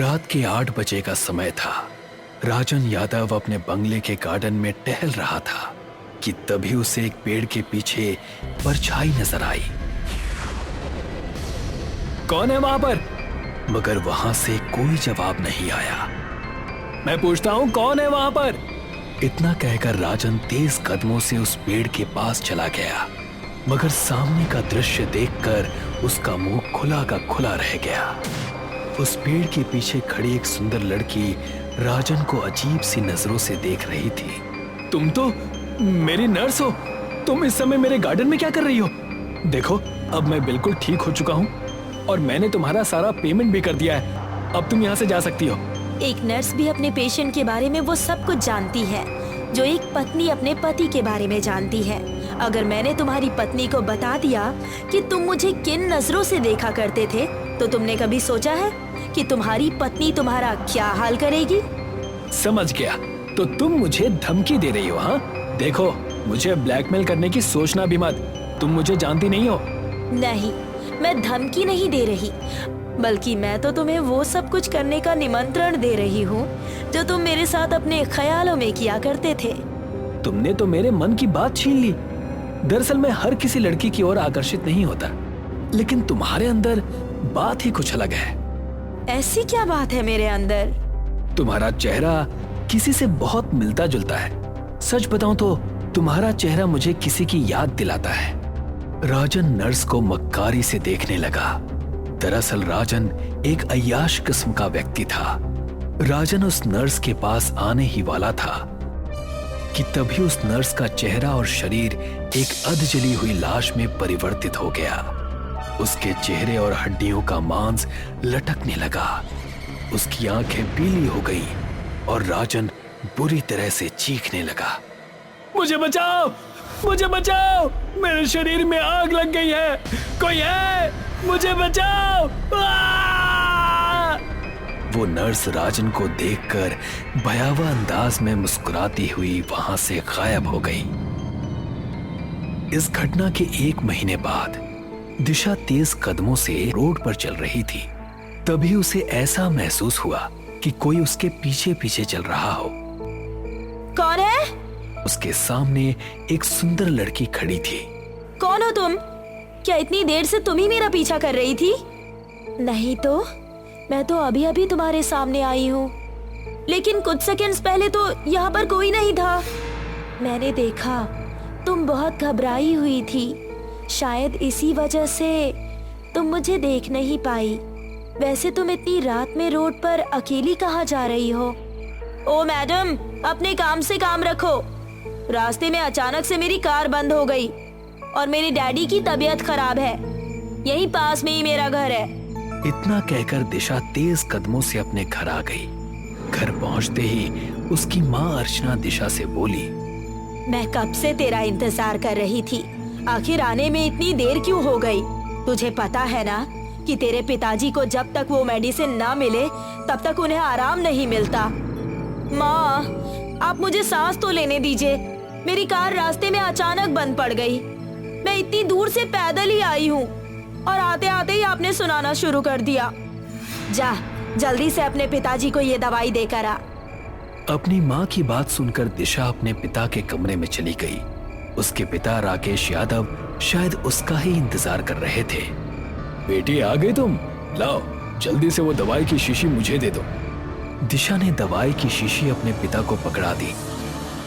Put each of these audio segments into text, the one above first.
रात के 8 बजे का समय था। राजन यादव अपने बंगले के गार्डन में टहल रहा था कि तभी उसे एक पेड़ के पीछे परछाई नजर आई। कौन है वहां पर? मगर वहां से कोई जवाब नहीं आया। मैं पूछता हूं कौन है वहां पर? इतना कहकर राजन तेज कदमों से उस पेड़ के पास चला गया, मगर सामने का दृश्य देखकर उसका मुंह खुला का खुला रह गया। उस पेड़ के पीछे खड़ी एक सुंदर लड़की राजन को अजीब सी नजरों से देख रही थी। तुम तो मेरी नर्स हो। तुम इस समय मेरे गार्डन में क्या कर रही हो? देखो, अब मैं बिल्कुल ठीक हो चुका हूँ और मैंने तुम्हारा सारा पेमेंट भी कर दिया है। अब तुम यहाँ से जा सकती हो। एक नर्स भी अपने पेशेंट के बारे में वो सब कुछ जानती है जो एक पत्नी अपने पति के बारे में जानती है। अगर मैंने तुम्हारी पत्नी को बता दिया कि तुम मुझे किन नजरों से देखा करते थे, तो तुमने कभी सोचा है कि तुम्हारी पत्नी तुम्हारा क्या हाल करेगी? समझ गया। तो तुम मुझे धमकी दे रही हो? हाँ, देखो, मुझे ब्लैकमेल करने की सोचना भी मत। तुम मुझे जानती नहीं हो। नहीं, मैं धमकी नहीं दे रही, बल्कि मैं तो तुम्हें वो सब कुछ करने का निमंत्रण दे रही हूँ जो तुम मेरे साथ अपने ख्यालों में किया करते थे। तुमने तो मेरे मन की बात छीन ली। दरअसल मैं हर किसी लड़की की ओर आकर्षित नहीं होता, लेकिन तुम्हारे अंदर बात ही कुछ अलग है। ऐसी क्या बात है मेरे अंदर? तुम्हारा चेहरा किसी से बहुत मिलता जुलता है। सच बताऊं तो तुम्हारा चेहरा मुझे किसी की याद दिलाता है। राजन नर्स को मक्कारी से देखने लगा। दरअसल राजन एक अय्याश किस्म का व्यक्ति था। राजन उस नर्स के पास आने ही वाला था कि तभी उस नर्स का चेहरा और शरीर एक अधजली हुई लाश में परिवर्तित हो गया। उसके चेहरे और हड्डियों का मांस लटकने लगा। उसकी आंखें पीली हो गई और राजन बुरी तरह से चीखने लगा। मुझे बचाओ, मुझे बचाओ, मेरे शरीर में आग लग गई है, कोई है, मुझे बचाओ। वो नर्स राजन को देखकर भयावह अंदाज में मुस्कुराती हुई वहां से गायब हो गई। इस घटना के 1 महीने बाद दिशा तेज कदमों से रोड पर चल रही थी। तभी उसे ऐसा महसूस हुआ कि कोई उसके पीछे पीछे चल रहा हो। कौन है? उसके सामने एक सुंदर लड़की खड़ी थी। कौन हो तुम? क्या इतनी देर से तुम ही मेरा पीछा कर रही थी? नहीं तो मैं तो अभी अभी तुम्हारे सामने आई हूँ, लेकिन कुछ सेकंड्स पहले तो यहाँ पर कोई नहीं था। मैंने देखा तुम बहुत घबराई हुई थी, शायद इसी वजह से तुम मुझे देख नहीं पाई। वैसे तुम इतनी रात में रोड पर अकेली कहाँ जा रही हो? ओ मैडम, अपने काम से काम रखो। रास्ते में अचानक से मेरी कार बंद हो गई और मेरे डैडी की तबीयत खराब है। यहीं पास में ही मेरा घर है। इतना कहकर दिशा तेज कदमों से अपने घर आ गई। घर पहुंचते ही उसकी माँ अर्चना दिशा से बोली, मैं कब से तेरा इंतजार कर रही थी, आखिर आने में इतनी देर क्यों हो गई? तुझे पता है ना कि तेरे पिताजी को जब तक वो मेडिसिन ना मिले तब तक उन्हें आराम नहीं मिलता। माँ, आप मुझे सांस तो लेने दीजिए। मेरी कार रास्ते में अचानक बंद पड़ गई। मैं इतनी दूर से पैदल ही आई हूँ और आते आते ही आपने सुनाना शुरू कर दिया। जा, जल्दी से अपने पिताजी को ये दवाई देकर आ। अपनी माँ की बात सुनकर दिशा अपने पिता के कमरे में चली गई। उसके पिता राकेश यादव शायद उसका ही इंतजार कर रहे थे। बेटी, आ गई तुम? लाओ, जल्दी से वो दवाई की शीशी मुझे दे दो। दिशा ने दवाई की शीशी अपने पिता को पकड़ा दी।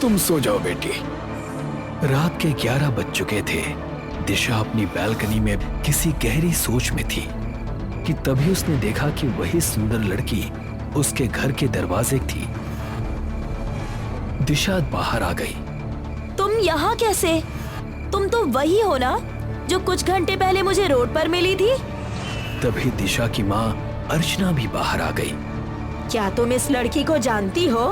तुम सो जाओ बेटी। रात के 11 बज चुके थे। दिशा अपनी बैल्कनी में किसी गहरी सोच में थी कि तभी उसने देखा कि वही सुंदर लड़की उसके घर के दरवाजे थी। दिशा बाहर आ गई। तुम यहाँ कैसे? तुम तो वही हो ना जो कुछ घंटे पहले मुझे रोड पर मिली थी? तभी दिशा की माँ अर्चना भी बाहर आ गई। क्या तुम इस लड़की को जानती हो?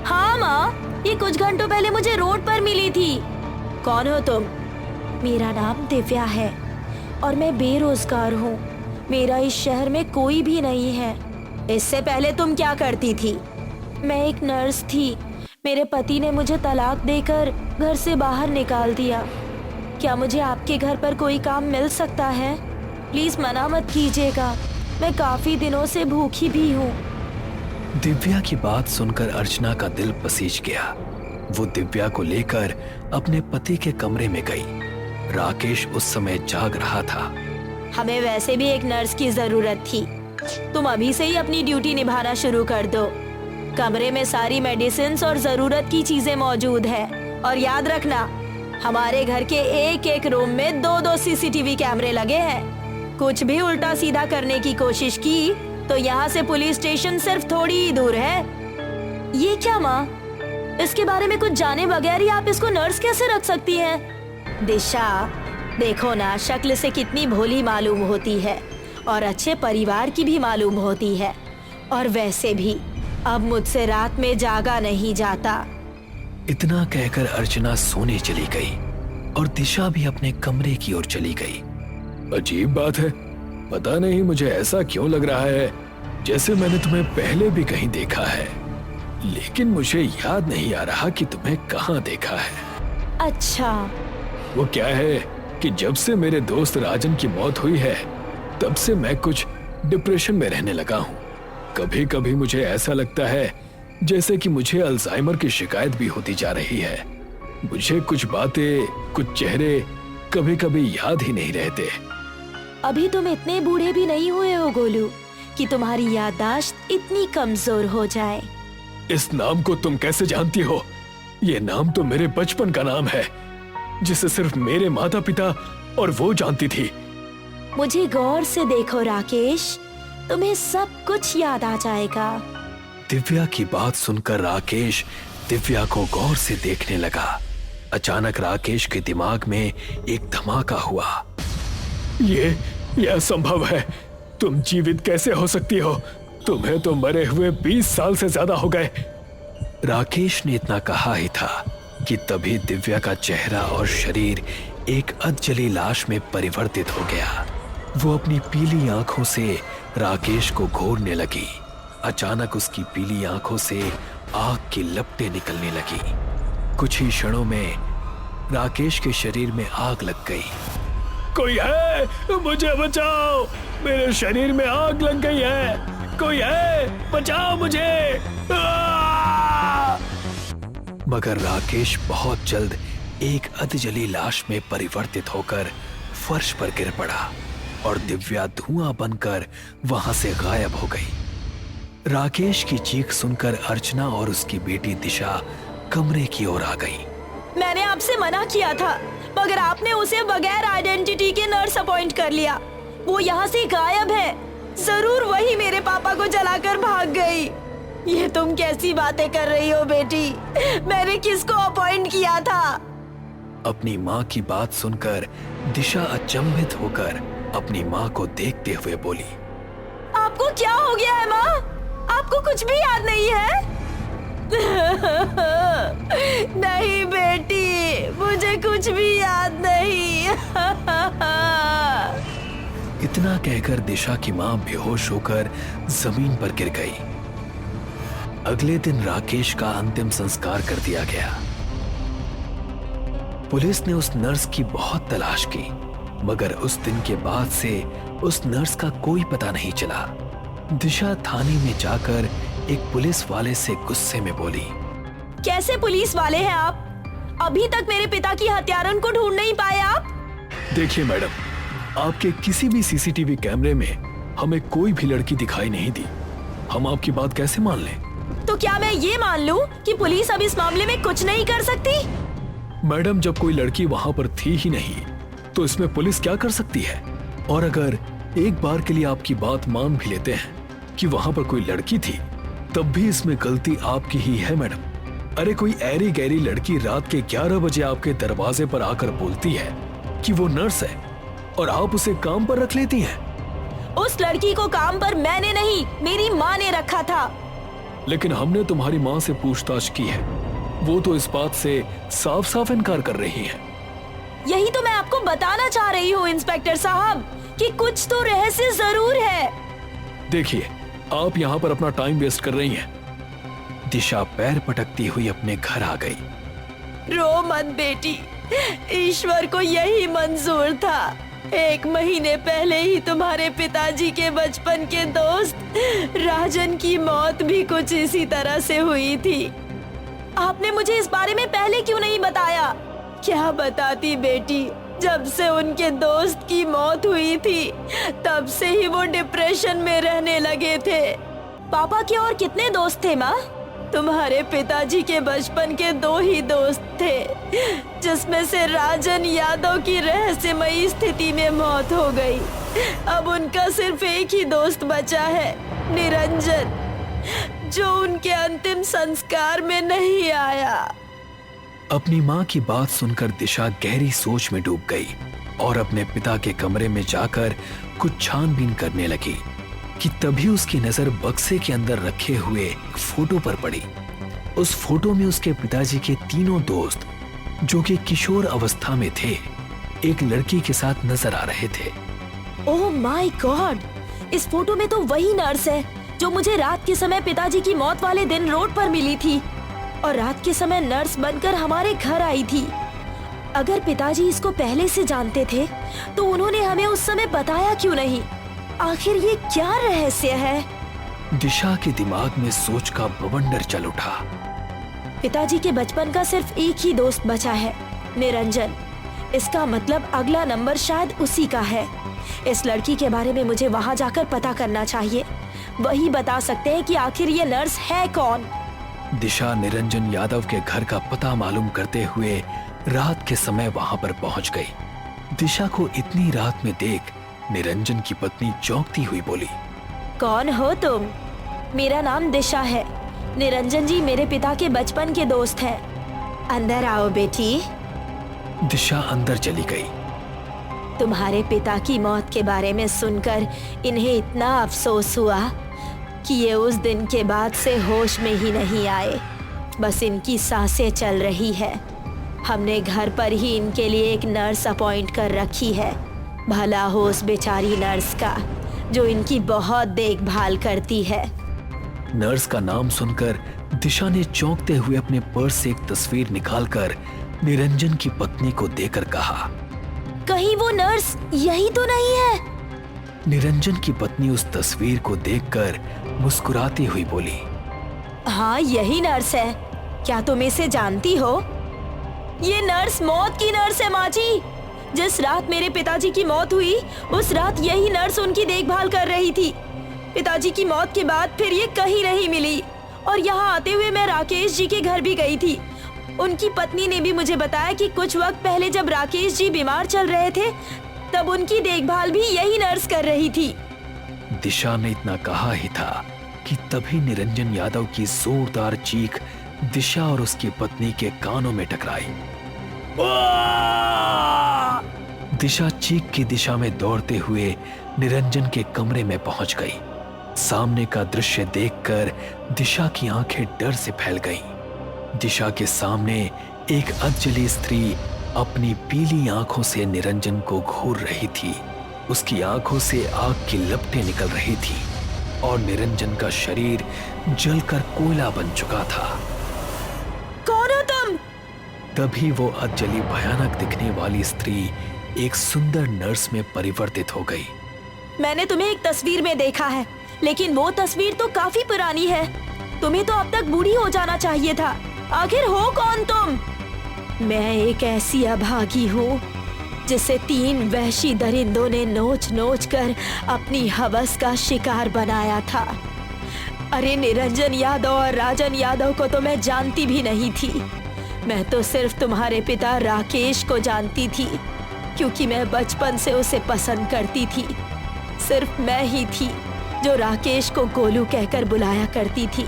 हाँ माँ, ये कुछ घंटों पहले मुझे रोड पर मिली थी। कौन हो तुम? मेरा नाम दिव्या है और मैं बेरोजगार हूँ। मेरा इस शहर में कोई भी नहीं है। इससे पहले तुम क्या करती थी? मैं एक नर्स थी। मेरे पति ने मुझे तलाक देकर घर से बाहर निकाल दिया। क्या मुझे आपके घर पर कोई काम मिल सकता है? प्लीज मना मत कीजिएगा। मैं काफी दिनों से भूखी भी हूँ। दिव्या की बात सुनकर अर्चना का दिल पसीज गया। वो दिव्या को लेकर अपने पति के कमरे में गई। राकेश उस समय जाग रहा था। हमें वैसे भी एक नर्स की जरूरत थी। तुम अभी से ही अपनी ड्यूटी निभाना शुरू कर दो। कमरे में सारी मेडिसिन और जरूरत की चीजें मौजूद है। और याद रखना, हमारे घर के एक एक रूम में 2-2 सीसीटीवी कैमरे लगे हैं। कुछ भी उल्टा सीधा करने की कोशिश की तो यहाँ से पुलिस स्टेशन सिर्फ थोड़ी ही दूर है। ये क्या माँ, इसके बारे में कुछ जाने बगैर ही आप इसको नर्स कैसे रख सकती हैं? दिशा, देखो ना, शक्ल से कितनी भोली मालूम होती है और अच्छे परिवार की भी मालूम होती है। और वैसे भी अब मुझसे रात में जागा नहीं जाता। इतना कहकर अर्चना सोने चली गई और दिशा भी अपने कमरे की ओर चली गई। अजीब बात है, पता नहीं मुझे ऐसा क्यों लग रहा है जैसे मैंने तुम्हें पहले भी कहीं देखा है, लेकिन मुझे याद नहीं आ रहा कि तुम्हें कहाँ देखा है। अच्छा, वो क्या है कि जब से मेरे दोस्त राजन की मौत हुई है तब से मैं कुछ डिप्रेशन में रहने लगा हूँ। कभी कभी मुझे ऐसा लगता है जैसे कि मुझे अल्जाइमर की शिकायत भी होती जा रही है। मुझे कुछ बातें, कुछ चेहरे कभी कभी याद ही नहीं रहते। अभी तुम इतने बूढ़े भी नहीं हुए हो गोलू कि तुम्हारी याददाश्त इतनी कमजोर हो जाए। इस नाम को तुम कैसे जानती हो? ये नाम तो मेरे बचपन का नाम है, जिसे सिर्फ मेरे माता पिता और वो जानती थी। मुझे गौर से देखो राकेश, तुम्हें सब कुछ याद आ जाएगा। दिव्या की बात सुनकर राकेश दिव्या को गौर से देखने लगा। अचानक राकेश के दिमाग में एक धमाका हुआ। ये असंभव है, तुम जीवित कैसे हो सकती हो? तुम्हें तो मरे हुए 20 साल से ज्यादा हो गए। राकेश ने इतना कहा ही था कि तभी दिव्या का चेहरा और शरीर एक अधजली लाश में परिवर्तित हो गया। वो अपनी पीली आंखों से राकेश को घूरने लगी। अचानक उसकी पीली आंखों से आग की लपटें निकलने लगी। कुछ ही क्षणों में राकेश के शरीर में आग लग गई। कोई है? मुझे बचाओ, मेरे शरीर में आग लग गई है। कोई है? बचाओ मुझे। मगर राकेश बहुत जल्द एक अधजली लाश में परिवर्तित होकर फर्श पर गिर पड़ा और दिव्या धुआं बनकर वहां से गायब हो गई। राकेश की चीख सुनकर अर्चना और उसकी बेटी दिशा कमरे की ओर आ गई। मैंने आपसे मना किया था, मगर आपने उसे बगैर आइडेंटिटी के नर्स अपॉइंट कर लिया। वो यहाँ से गायब है। जरूर वही मेरे पापा को जलाकर भाग गई। ये तुम कैसी बातें कर रही हो बेटी? मैंने किसको अपॉइंट किया था? अपनी माँ की बात सुनकर दिशा अचंभित होकर अपनी माँ को देखते हुए बोली, आपको क्या हो गया है माँ? आपको कुछ भी याद नहीं है? नहीं बेटी, मुझे कुछ भी याद नहीं। इतना कहकर दिशा की माँ बेहोश होकर जमीन पर गिर गई। अगले दिन राकेश का अंतिम संस्कार कर दिया गया। पुलिस ने उस नर्स की बहुत तलाश की, मगर उस दिन के बाद से उस नर्स का कोई पता नहीं चला। दिशा थाने में जाकर एक पुलिस वाले से गुस्से में बोली, कैसे पुलिस वाले हैं आप? अभी तक मेरे पिता की हत्यारन को ढूंढ नहीं पाए आप? देखिए मैडम, आपके किसी भी सीसीटीवी कैमरे में हमें कोई भी लड़की दिखाई नहीं दी। हम आपकी बात कैसे मान लें? तो क्या मैं ये मान लूं कि पुलिस अब इस मामले में कुछ नहीं कर सकती? मैडम, जब कोई लड़की वहां पर थी ही नहीं तो इसमें पुलिस क्या कर सकती है? और अगर एक बार के लिए आपकी बात मान भी लेते हैं कि वहां पर कोई लड़की थी, तब भी इसमें गलती आपकी ही है मैडम। अरे कोई ऐरी गैरी लड़की रात के 11 बजे आपके दरवाजे पर आकर बोलती है कि वो नर्स है और आप उसे काम पर रख लेती हैं। उस लड़की को काम पर मैंने नहीं, मेरी माँ ने रखा था। लेकिन हमने तुम्हारी माँ से पूछताछ की है, वो तो इस बात से साफ साफ इनकार कर रही है। यही तो मैं आपको बताना चाह रही हूँ इंस्पेक्टर साहब कि कुछ तो रहस्य जरूर है। देखिए, आप यहाँ पर अपना टाइम वेस्ट कर रही हैं। दिशा पैर पटकती हुई अपने घर आ गई। रो मत बेटी, ईश्वर को यही मंजूर था 1 महीने पहले ही तुम्हारे पिताजी के बचपन के दोस्त राजन की मौत भी कुछ इसी तरह से हुई थी। आपने मुझे इस बारे में पहले क्यों नहीं बताया? क्या बताती बेटी, जब से उनके दोस्त की मौत हुई थी तब से ही वो डिप्रेशन में रहने लगे थे। पापा के और कितने दोस्त थे माँ? तुम्हारे पिताजी के बचपन के 2 ही दोस्त थे, जिसमें से राजन यादव की रहस्यमयी स्थिति में मौत हो गई। अब उनका सिर्फ एक ही दोस्त बचा है, निरंजन, जो उनके अंतिम संस्कार में नहीं आया। अपनी माँ की बात सुनकर दिशा गहरी सोच में डूब गई और अपने पिता के कमरे में जाकर कुछ छानबीन करने लगी कि तभी उसकी नजर बक्से के अंदर रखे हुए एक फोटो पर पड़ी। उस फोटो में उसके पिताजी के 3 दोस्त, जो कि किशोर अवस्था में थे, एक लड़की के साथ नजर आ रहे थे। ओह माय गॉड, इस फोटो में तो वही नर्स है जो मुझे रात के समय पिताजी की मौत वाले दिन रोड पर मिली थी और रात के समय नर्स बनकर हमारे घर आई थी। अगर पिताजी इसको पहले से जानते थे तो उन्होंने हमें उस समय बताया क्यों नहीं? आखिर ये क्या रहस्य है? दिशा के दिमाग में सोच का बवंडर चल उठा। पिताजी के बचपन का सिर्फ एक ही दोस्त बचा है, निरंजन। इसका मतलब अगला नंबर शायद उसी का है। इस लड़की के बारे में मुझे वहाँ जाकर पता करना चाहिए। वही बता सकते हैं कि आखिर ये नर्स है कौन। दिशा निरंजन यादव के घर का पता मालूम करते हुए रात के समय वहां पर पहुंच गई। दिशा को इतनी रात में देख निरंजन की पत्नी चौंकती हुई बोली, कौन हो तुम? मेरा नाम दिशा है। निरंजन जी मेरे पिता के बचपन के दोस्त हैं। अंदर आओ बेटी। दिशा अंदर चली गई। तुम्हारे पिता की मौत के बारे में सुनकर इन्हें इतना अफसोस हुआ कि ये उस दिन के बाद से होश में ही नहीं आए। बस इनकी सांसें चल रही है। हमने घर पर ही इनके लिए एक नर्स अपॉइंट कर रखी है। भला हो उस बेचारी नर्स का, जो इनकी बहुत देखभाल करती है। नर्स का नाम सुनकर दिशा ने चौंकते हुए अपने पर्स से एक तस्वीर निकालकर निरंजन की पत्नी को देकर कहा, कहीं वो नर्स यही तो नहीं है? निरंजन की पत्नी उस तस्वीर को देखकर मुस्कुराती हुई बोली, हाँ यही नर्स है। क्या तुम इसे जानती हो? ये नर्स मौत की नर्स है माँ जी। जिस रात मेरे पिताजी की मौत हुई उस रात यही नर्स उनकी देखभाल कर रही थी। पिताजी की मौत के बाद फिर ये कहीं नहीं मिली और यहाँ आते हुए मैं राकेश जी के घर भी गई थी। उनकी पत्नी ने भी मुझे बताया कि कुछ वक्त पहले जब राकेश जी बीमार चल रहे थे तब उनकी देखभाल भी यही नर्स कर रही थी। दिशा ने इतना कहा ही था कि तभी निरंजन यादव की जोरदार चीख दिशा और उसकी पत्नी के कानों में टकराई। दिशा चीख की दिशा में दौड़ते हुए निरंजन के कमरे में पहुंच गई। सामने का दृश्य देखकर दिशा की आंखें डर से फैल गईं। दिशा के सामने एक अधजली स्त्री अपनी पीली आंखों से निरंजन को घूर रही थी। उसकी आंखों से आग की लपटें निकल रही थी और निरंजन का शरीर जलकर कोयला बन चुका था। कौन हो तुम? तभी वो अधजली भयानक दिखने वाली स्त्री एक सुंदर नर्स में परिवर्तित हो गई। मैंने तुम्हें एक तस्वीर में देखा है, लेकिन वो तस्वीर तो काफी पुरानी है। तुम्हें तो अब तक बूढ़ी हो जाना चाहिए था। आखिर हो कौन तुम? मैं एक ऐसी अभागी हूँ जिसे 3 वहशी दरिंदों ने नोच नोच कर अपनी हवस का शिकार बनाया था। अरे निरंजन यादव और राजन यादव को तो मैं जानती भी नहीं थी। मैं तो सिर्फ तुम्हारे पिता राकेश को जानती थी, क्योंकि मैं बचपन से उसे पसंद करती थी। सिर्फ मैं ही थी जो राकेश को गोलू कहकर बुलाया करती थी।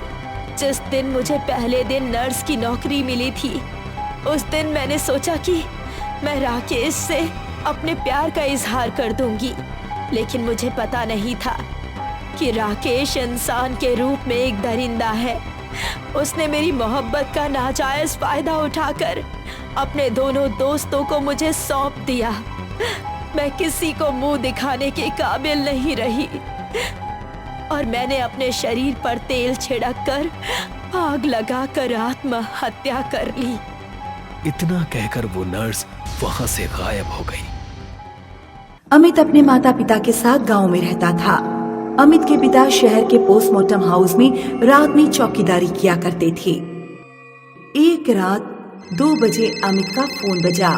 जिस दिन मुझे पहले दिन नर्स की नौकरी मिली थी, उस दिन मैंने सोचा कि मैं राकेश से अपने प्यार का इजहार कर दूंगी, लेकिन मुझे पता नहीं था कि राकेश इंसान के रूप में एक दरिंदा है। उसने मेरी मोहब्बत का नाजायज फायदा उठाकर अपने दोनों दोस्तों को मुझे सौंप दिया। मैं किसी को मुंह दिखाने के काबिल नहीं रही और मैंने अपने शरीर पर तेल छिड़क कर आग लगाकर आत्महत्या कर ली। इतना कहकर वो नर्स वहां से गायब हो गई। अमित अपने माता पिता के साथ गांव में रहता था। अमित के पिता शहर के पोस्टमार्टम हाउस में रात में चौकीदारी किया करते थे। एक रात 2 बजे अमित का फोन बजा।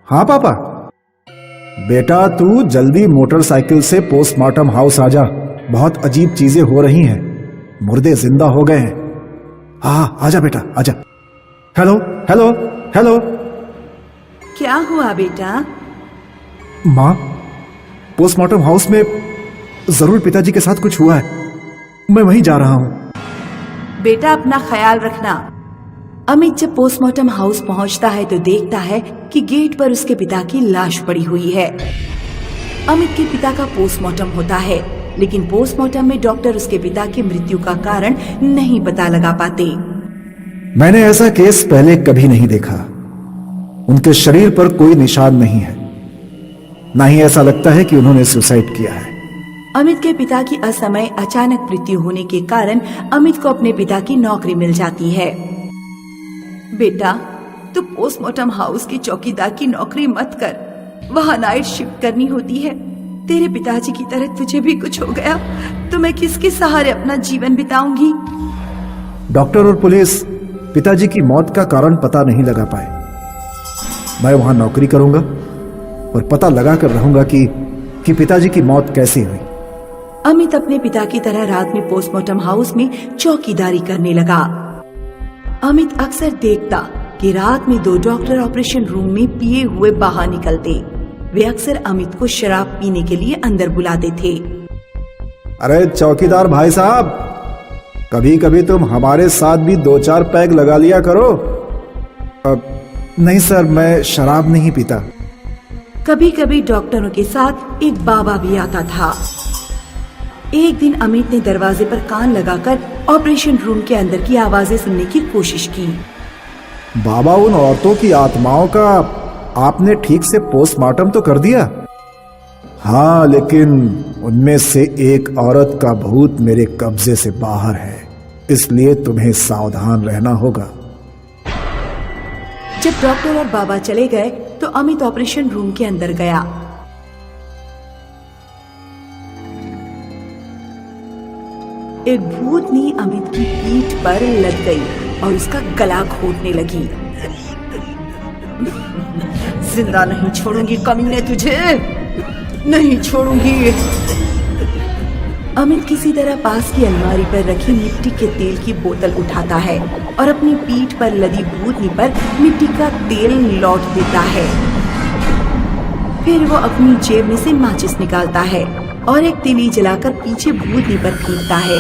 हाँ पापा। बेटा तू जल्दी मोटरसाइकिल से पोस्टमार्टम हाउस आजा, बहुत अजीब चीजें हो रही हैं, मुर्दे जिंदा हो गए हैं। हाँ आजा बेटा आजा। Hello hello hello. क्या हुआ बेटा? माँ, पोस्टमार्टम हाउस में जरूर पिताजी के साथ कुछ हुआ है, मैं वहीं जा रहा हूँ। बेटा अपना ख्याल रखना। अमित जब पोस्टमार्टम हाउस पहुंचता है तो देखता है कि गेट पर उसके पिता की लाश पड़ी हुई है। अमित के पिता का पोस्टमार्टम होता है, लेकिन पोस्टमार्टम में डॉक्टर उसके पिता की मृत्यु का कारण नहीं पता लगा पाते। मैंने ऐसा केस पहले कभी नहीं देखा। उनके शरीर पर कोई निशान नहीं है, ना ही ऐसा लगता है कि उन्होंने सुसाइड किया है। अमित के पिता की असमय अचानक मृत्यु होने के कारण अमित को अपने पिता की नौकरी मिल जाती है। बेटा, तू पोस्टमार्टम हाउस की चौकीदार की नौकरी मत कर, वहाँ नाइट शिफ्ट करनी होती है। तेरे पिताजी की तरह तुझे भी कुछ हो गया तो मैं किसके सहारे अपना जीवन बिताऊंगी? डॉक्टर और पुलिस पिताजी की मौत का कारण पता नहीं लगा पाए। मैं वहां नौकरी करूंगा और पता लगा कर रहूंगा कि पिताजी की मौत कैसे हुई। अमित अपने पिता की तरह रात में पोस्टमार्टम हाउस में चौकीदारी करने लगा। अमित अक्सर देखता कि रात में 2 डॉक्टर ऑपरेशन रूम में पिए हुए बाहर निकलते। वे अक्सर अमित को शराब पीने के लिए अंदर बुलाते थे। अरे चौकीदार भाई साहब, कभी कभी तुम हमारे साथ भी 2-4 पैग लगा लिया करो। नहीं सर, मैं शराब नहीं पीता। कभी कभी डॉक्टरों के साथ एक बाबा भी आता था। एक दिन अमित ने दरवाजे पर कान लगाकर ऑपरेशन रूम के अंदर की आवाजें सुनने की कोशिश की। बाबा, उन औरतों की आत्माओं का आपने ठीक से पोस्टमार्टम तो कर दिया? हाँ, लेकिन उनमें से एक औरत का भूत मेरे कब्जे से बाहर है, इसलिए तुम्हें सावधान रहना होगा। जब डॉक्टर और बाबा चले गए तो अमित ऑपरेशन रूम के अंदर गया। एक भूतनी अमित की पीठ पर लग गई और उसका गला घोटने लगी। जिंदा नहीं छोड़ूंगी कमीने, तुझे नहीं छोड़ूंगी। अमित किसी तरह पास की अलमारी पर रखी मिट्टी के तेल की बोतल उठाता है और अपनी पीठ पर लदी भूतनी पर मिट्टी का तेल लौट देता है। फिर वो अपनी जेब में से माचिस निकालता है और एक तीली जलाकर पीछे भूतनी पर फेंकता है।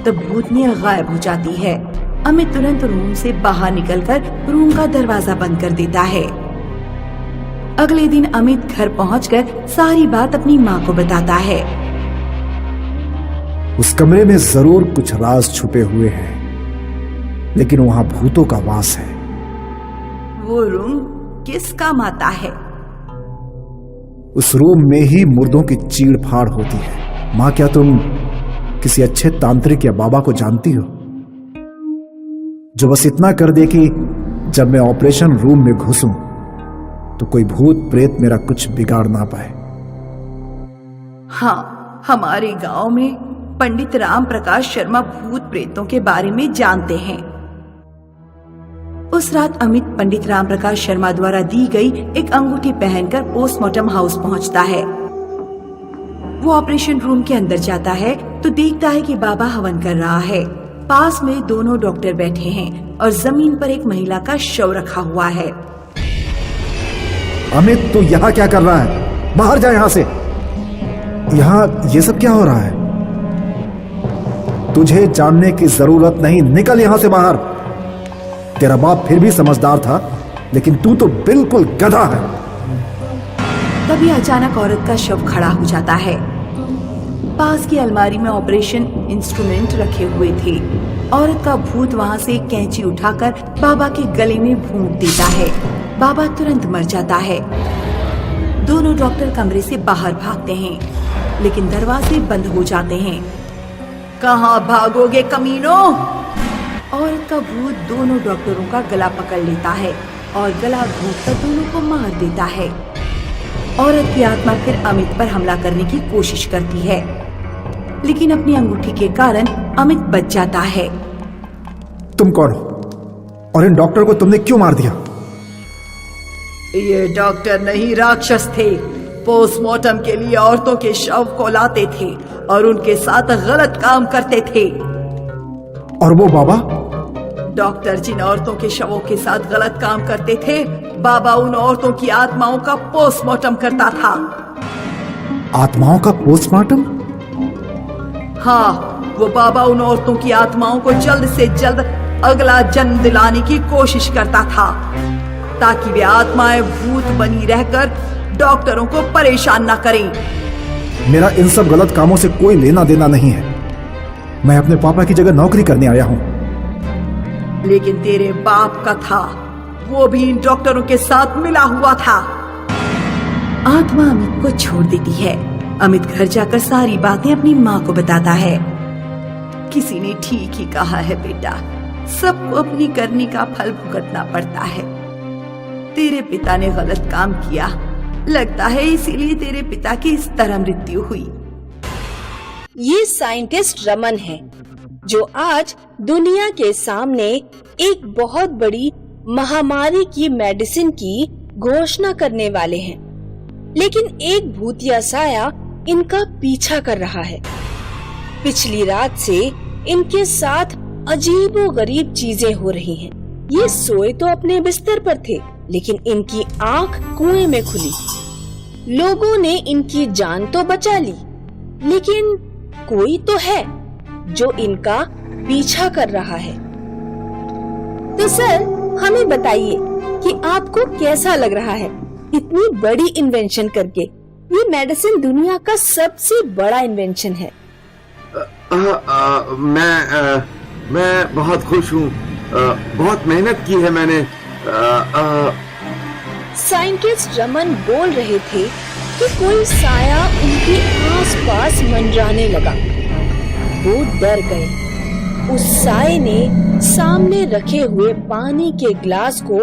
तब भूतनी गायब हो जाती है। अमित तुरंत रूम से बाहर निकलकर रूम का दरवाजा बंद कर देता है। अगले दिन अमित घर पहुंचकर सारी बात अपनी माँ को बताता है। उस कमरे में जरूर कुछ राज छुपे हुए हैं, लेकिन वहां भूतों का वास है। वो रूम किस काम आता है? उस रूम में ही मुर्दों की चीड़ फाड़ होती है। माँ, क्या तुम किसी अच्छे तांत्रिक या बाबा को जानती हो जो बस इतना कर दे कि जब मैं ऑपरेशन रूम में घुसूं तो कोई भूत प्रेत मेरा कुछ बिगाड़ ना पाए? हाँ, हमारे गांव में पंडित राम प्रकाश शर्मा भूत प्रेतों के बारे में जानते हैं। उस रात अमित पंडित राम प्रकाश शर्मा द्वारा दी गई एक अंगूठी पहनकर पोस्टमार्टम हाउस पहुंचता है। वो ऑपरेशन रूम के अंदर जाता है तो देखता है कि बाबा हवन कर रहा है। पास में दोनों डॉक्टर बैठे हैं और जमीन पर एक महिला का शव रखा हुआ है। अमित, तू यहाँ क्या कर रहा है? बाहर जा यहाँ से। यहाँ ये सब क्या हो रहा है? तुझे जानने की जरूरत नहीं, निकल यहां से बाहर। तेरा बाप फिर भी समझदार था, लेकिन तू तो बिल्कुल गधा है। तभी अचानक औरत का शव खड़ा हो जाता है। पास की अलमारी में ऑपरेशन इंस्ट्रूमेंट रखे हुए थे। औरत का भूत वहां से एक कैंची उठाकर बाबा के गले में भूंक देता है। बाबा तुरंत मर जाता है। दोनों डॉक्टर कमरे से बाहर भागते हैं, लेकिन दरवाजे बंद हो जाते हैं। कहाँ भागोगे कमीनों? औरत का भूत दोनों डॉक्टरों का गला पकड़ लेता है और गला घोंटकर दोनों को मार देता है। औरत की आत्मा फिर अमित पर हमला करने की कोशिश करती है, लेकिन अपनी अंगूठी के कारण अमित बच जाता है। तुम कौन हो और इन डॉक्टर को तुमने क्यों मार दिया? ये डॉक्टर नहीं, राक्षस थे। पोस्टमार्टम के लिए औरतों के शव को लाते थे और उनके साथ गलत काम करते थे। और वो बाबा? डॉक्टर जिन औरतों के शवों के साथ गलत काम करते थे, बाबा उन औरतों की आत्माओं का पोस्टमार्टम करता था। आत्माओं का पोस्टमार्टम? हाँ, वो बाबा उन औरतों की आत्माओं को जल्द से जल्द अगला जन्म दिलाने की कोशिश करता था, ताकि वे आत्माएं भूत बनी रहकर डॉक्टरों को परेशान न करें। मेरा इन सब गलत कामों से कोई लेना देना नहीं है। मैं अपने पापा की जगह नौकरी करने आया हूँ। लेकिन तेरे बाप का था, वो भी इन डॉक्टरों के साथ मिला हुआ था। आत्मा अमित को छोड़ देती है। अमित घर जाकर सारी बातें अपनी माँ को बताता है। किसी ने ठीक ही कहा है बेटा, सबको अपनी करनी का फल भुगतना पड़ता है। तेरे पिता ने गलत काम किया, लगता है इसीलिए तेरे पिता की इस तरह मृत्यु हुई। ये साइंटिस्ट रमन है, जो आज दुनिया के सामने एक बहुत बड़ी महामारी की मेडिसिन की घोषणा करने वाले हैं। लेकिन एक भूतिया साया इनका पीछा कर रहा है। पिछली रात से इनके साथ अजीबोगरीब चीजें हो रही हैं। ये सोए तो अपने बिस्तर पर थे, लेकिन इनकी आंख कुएं में खुली। लोगों ने इनकी जान तो बचा ली, लेकिन कोई तो है जो इनका पीछा कर रहा है। तो सर, हमें बताइए कि आपको कैसा लग रहा है इतनी बड़ी इन्वेंशन करके? ये मेडिसिन दुनिया का सबसे बड़ा इन्वेंशन है। मैं बहुत खुश हूँ। बहुत मेहनत की है मैंने। साइंटिस्ट रमन बोल रहे थे कि कोई साया उनके आसपास मंडराने लगा। वो डर गए। उस साए ने सामने रखे हुए पानी के ग्लास को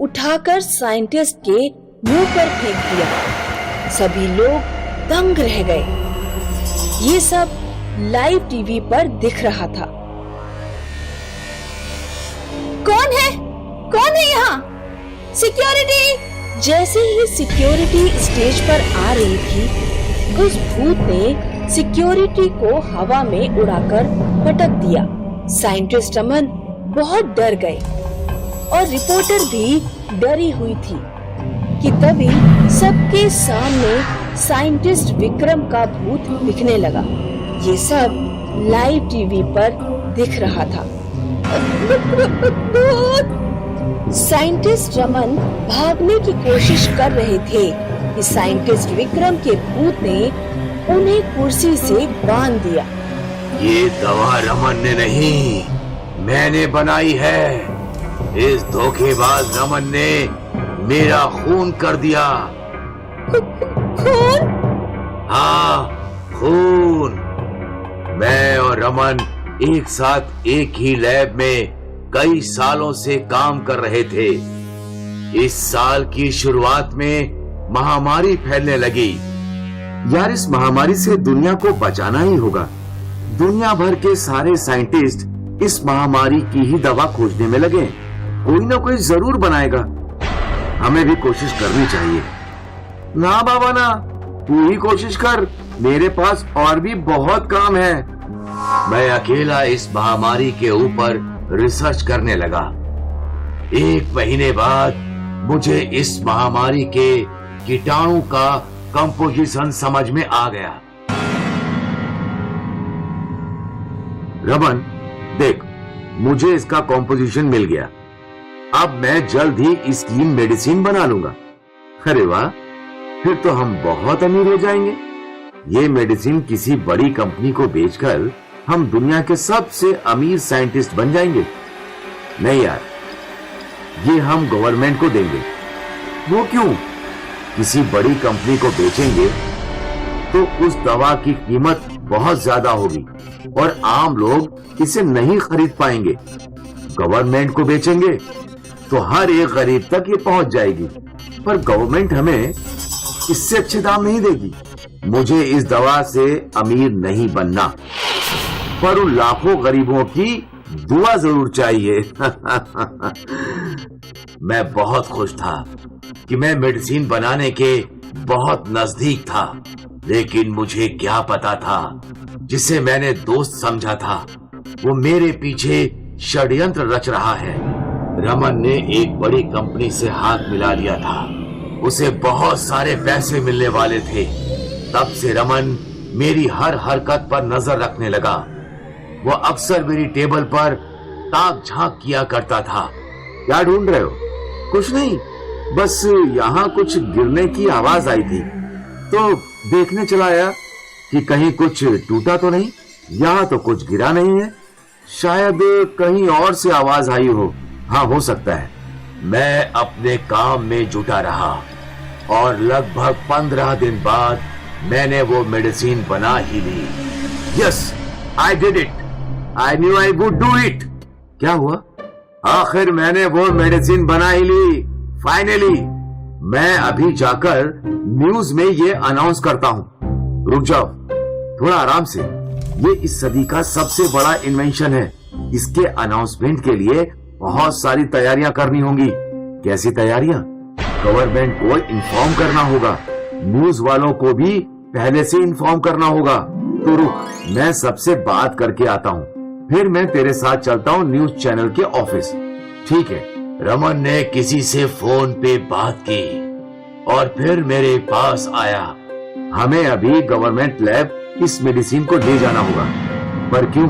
उठाकर साइंटिस्ट के मुंह पर फेंक दिया। सभी लोग दंग रह गए। ये सब लाइव टीवी पर दिख रहा था। कौन है? कौन है यहाँ? सिक्योरिटी! जैसे ही सिक्योरिटी स्टेज पर आ रही थी, उस भूत ने सिक्योरिटी को हवा में उड़ाकर पटक दिया। साइंटिस्ट रमन बहुत डर गए और रिपोर्टर भी डरी हुई थी कि तभी सबके सामने साइंटिस्ट विक्रम का भूत दिखने लगा। ये सब लाइव टीवी पर दिख रहा था। साइंटिस्ट रमन भागने की कोशिश कर रहे थे कि साइंटिस्ट विक्रम के भूत ने उन्हें कुर्सी से बांध दिया। ये दवा रमन ने नहीं, मैंने बनाई है। इस धोखेबाज रमन ने मेरा खून कर दिया। खून? हाँ, खून। मैं और रमन एक साथ एक ही लैब में कई सालों से काम कर रहे थे। इस साल की शुरुआत में महामारी फैलने लगी। यार, इस महामारी से दुनिया को बचाना ही होगा। दुनिया भर के सारे साइंटिस्ट इस महामारी की ही दवा खोजने में लगे। कोई ना कोई जरूर बनाएगा। हमें भी कोशिश करनी चाहिए। ना बाबा ना, तू ही कोशिश कर। मेरे पास और भी बहुत काम है। मैं अकेला इस महामारी के ऊपर रिसर्च करने लगा। 1 महीने बाद मुझे इस महामारी के कीटाणु का कंपोजिशन समझ में आ गया। रमन, देख, मुझे इसका कंपोजिशन मिल गया। अब मैं जल्द ही इसकी मेडिसिन बना लूंगा। अरे वाह, फिर तो हम बहुत अमीर हो जाएंगे। ये मेडिसिन किसी बड़ी कंपनी को बेचकर हम दुनिया के सबसे अमीर साइंटिस्ट बन जाएंगे। नहीं यार, ये हम गवर्नमेंट को देंगे। वो क्यों? किसी बड़ी कंपनी को बेचेंगे तो उस दवा की कीमत बहुत ज्यादा होगी और आम लोग इसे नहीं खरीद पाएंगे। गवर्नमेंट को बेचेंगे तो हर एक गरीब तक ये पहुंच जाएगी। पर गवर्नमेंट हमें इससे अच्छे दाम नहीं देगी। मुझे इस दवा से अमीर नहीं बनना, पर उन लाखों गरीबों की दुआ जरूर चाहिए। मैं बहुत खुश था कि मैं मेडिसिन बनाने के बहुत नजदीक था, लेकिन मुझे क्या पता था, जिसे मैंने दोस्त समझा था वो मेरे पीछे षड्यंत्र रच रहा है। रमन ने एक बड़ी कंपनी से हाथ मिला लिया था, उसे बहुत सारे पैसे मिलने वाले थे। तब से रमन मेरी हर हरकत पर नजर रखने लगा। वो अक्सर मेरी टेबल पर ताक झांक किया करता था। क्या ढूंढ रहे हो? कुछ नहीं, बस यहाँ कुछ गिरने की आवाज आई थी तो देखने चला आया कि कहीं कुछ टूटा तो नहीं। यहाँ तो कुछ गिरा नहीं है, शायद कहीं और से आवाज आई हो। हाँ, हो सकता है। मैं अपने काम में जुटा रहा और लगभग 15 दिन बाद मैंने वो मेडिसिन बना ही ली। Yes, I did it. I knew I would do it. क्या हुआ? आखिर मैंने वो मेडिसिन बना ही ली। फाइनली मैं अभी जाकर न्यूज में ये अनाउंस करता हूँ। रुक जाओ, थोड़ा आराम से। ये इस सदी का सबसे बड़ा इन्वेंशन है। इसके अनाउंसमेंट के लिए बहुत सारी तैयारियां करनी होंगी। कैसी तैयारियां? गवर्नमेंट को इन्फॉर्म करना होगा, न्यूज वालों को भी पहले से इन्फॉर्म करना होगा। तो रुक, मैं सबसे बात करके आता हूँ, फिर मैं तेरे साथ चलता हूँ न्यूज चैनल के ऑफिस। ठीक है। रमन ने किसी से फोन पे बात की और फिर मेरे पास आया। हमें अभी गवर्नमेंट लैब इस मेडिसिन को ले जाना होगा। पर क्यों?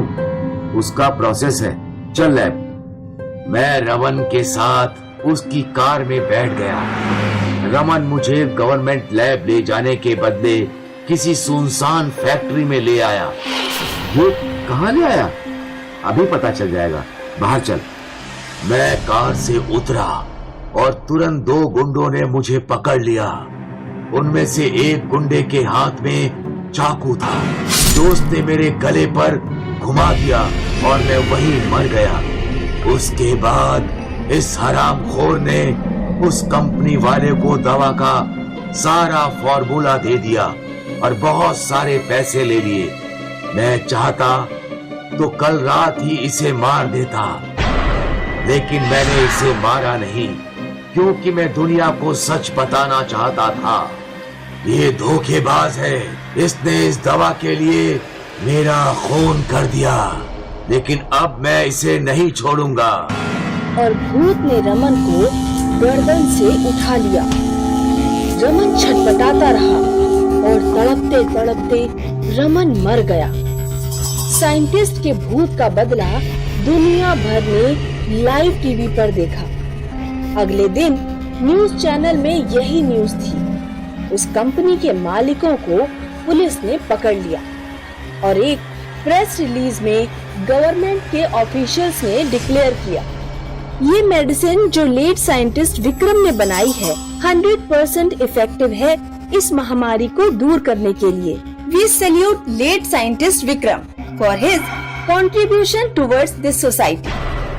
उसका प्रोसेस है। चल लैब। मैं रमन के साथ उसकी कार में बैठ गया। रमन मुझे गवर्नमेंट लैब ले जाने के बदले किसी सुनसान फैक्ट्री में ले आया। ये कहाँ ले आया? अभी पता चल जाएगा। बाहर चल। मैं कार से उतरा और तुरंत 2 गुंडों ने मुझे पकड़ लिया। उनमें से एक गुंडे के हाथ में चाकू था। दोस्त ने मेरे गले पर घुमा दिया और मैं वहीं मर गया। उसके बाद इस हरामखोर ने उस कंपनी वाले को दवा का सारा फॉर्मूला दे दिया और बहुत सारे पैसे ले लिए। मैं चाहता तो कल रात ही इसे मार देता, लेकिन मैंने इसे मारा नहीं, क्योंकि मैं दुनिया को सच बताना चाहता था। ये धोखेबाज है। इसने इस दवा के लिए मेरा खून कर दिया, लेकिन अब मैं इसे नहीं छोड़ूंगा। और भूत ने रमन को गर्दन से उठा लिया। रमन छटपटाता रहा और तड़पते तड़पते रमन मर गया। साइंटिस्ट के भूत का बदला दुनिया भर ने लाइव टीवी पर देखा। अगले दिन न्यूज चैनल में यही न्यूज थी। उस कंपनी के मालिकों को पुलिस ने पकड़ लिया और एक प्रेस रिलीज में गवर्नमेंट के ऑफिशियल्स ने डिक्लेयर किया, ये मेडिसिन जो लेट साइंटिस्ट विक्रम ने बनाई है 100% इफेक्टिव है इस महामारी को दूर करने के लिए। We salute late scientist Vikram for his contribution towards this society.